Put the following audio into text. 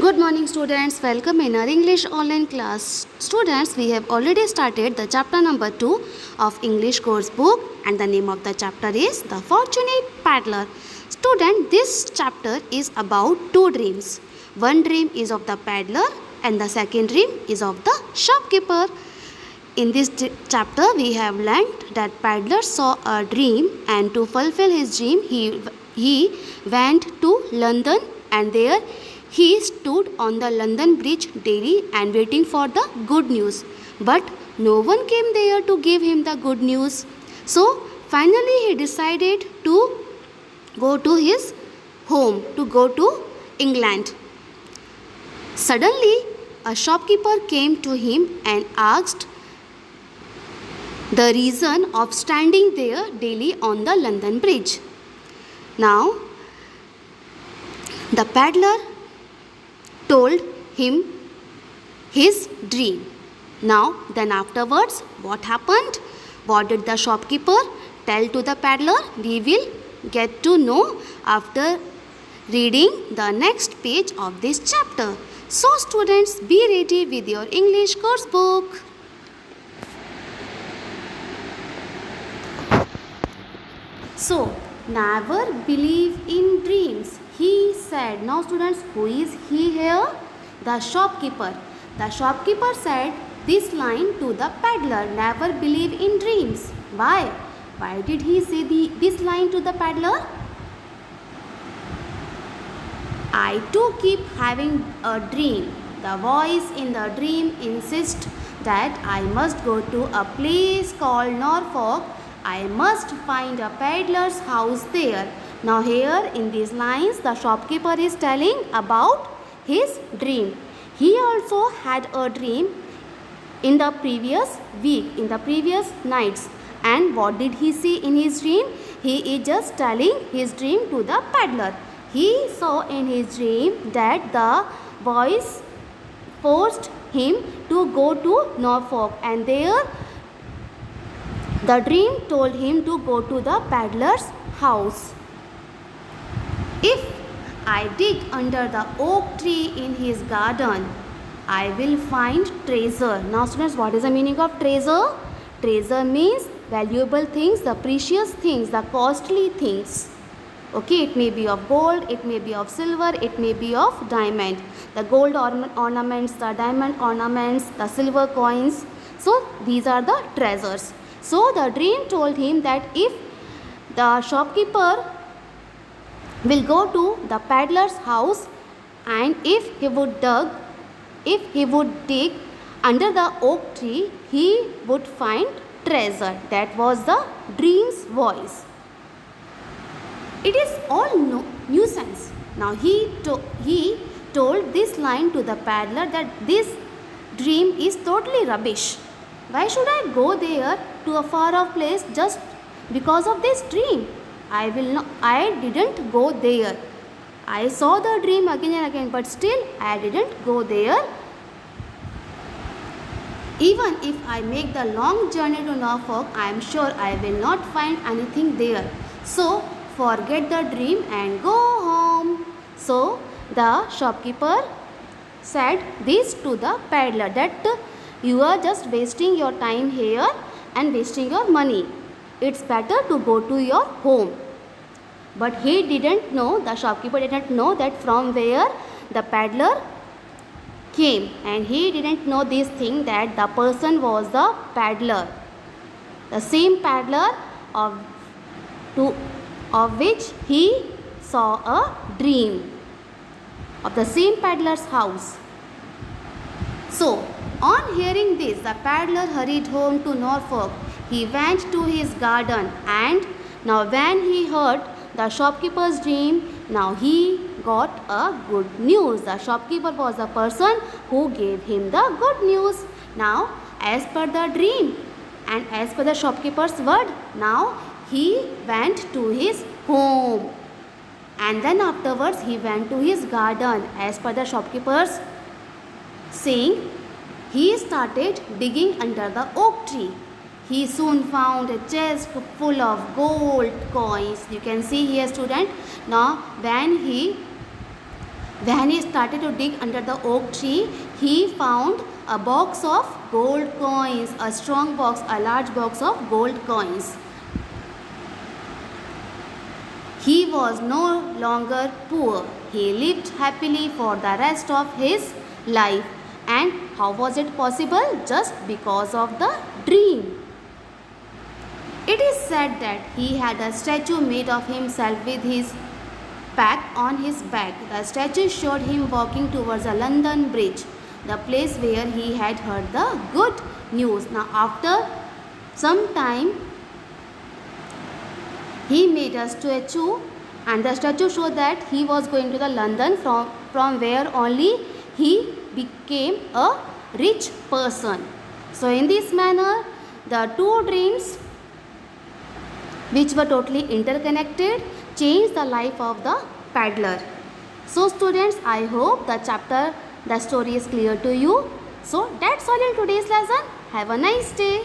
Good morning students, welcome in our English online class. Students, we have already started the chapter number 2 of English course book and the name of the chapter is The Fortunate Paddler. Student, this chapter is about two dreams. One dream is of the paddler and the second dream is of the shopkeeper. In this chapter, we have learnt that paddler saw a dream and to fulfill his dream, he went to London and there he stood on the London Bridge daily and waiting for the good news. But no one came there to give him the good news. So finally he decided to go to his home, to go to England. Suddenly a shopkeeper came to him and asked the reason of standing there daily on the London Bridge. Now the paddler told him his dream. Now then afterwards, what happened? What did the shopkeeper tell to the paddler? We will get to know after reading the next page of this chapter. So students, be ready with your English course book. So, never believe in dreams, he said. Now students, who is he here? The shopkeeper. The shopkeeper said this line to the peddler, never believe in dreams. Why? Why did he say this line to the peddler? I too keep having a dream. The voice in the dream insists that I must go to a place called Norfolk. I must find a peddler's house there. Now here in these lines the shopkeeper is telling about his dream. He also had a dream in the previous week, in the previous nights. And what did he see in his dream? He is just telling his dream to the peddler. He saw in his dream that the voice forced him to go to Norfolk and there the dream told him to go to the peddler's house. If I dig under the oak tree in his garden, I will find treasure. Now students, what is the meaning of treasure? Treasure means valuable things, the precious things, the costly things. Okay, it may be of gold, it may be of silver, it may be of diamond. The gold ornaments, the diamond ornaments, the silver coins. So these are the treasures. So the dream told him that if the shopkeeper will go to the peddler's house and if he would dig under the oak tree, he would find treasure. That was the dream's voice. It is all nuisance. Now he told this line to the peddler that this dream is totally rubbish. Why should I go there to a far off place just because of this dream? I didn't go there. I saw the dream again and again, but still I didn't go there. Even if I make the long journey to Norfolk, I am sure I will not find anything there. So forget the dream and go home. So the shopkeeper said this to the peddler that you are just wasting your time here and wasting your money. It's better to go to your home. But he didn't know, the shopkeeper didn't know that from where the peddler came. And he didn't know this thing that the person was the peddler. The same peddler of which he saw a dream. Of the same peddler's house. So, on hearing this, the peddler hurried home to Norfolk. He went to his garden and now when he heard the shopkeeper's dream, now he got a good news. The shopkeeper was the person who gave him the good news. Now, as per the dream and as per the shopkeeper's word, now he went to his home. And then afterwards he went to his garden. As per the shopkeeper's saying, he started digging under the oak tree. He soon found a chest full of gold coins. You can see here student. Now when he When he started to dig under the oak tree, he found a box of gold coins, a strong box, a large box of gold coins. He was no longer poor. He lived happily for the rest of his life. And how was it possible? Just because of the dream. It is said that he had a statue made of himself with his pack on his back. The statue showed him walking towards the London Bridge, the place where he had heard the good news. Now, after some time, he made a statue, and the statue showed that he was going to the London from where only he became a rich person. So, in this manner, the two dreams, which were totally interconnected, changed the life of the paddler. So students, I hope the story is clear to you. So that's all in today's lesson. Have a nice day.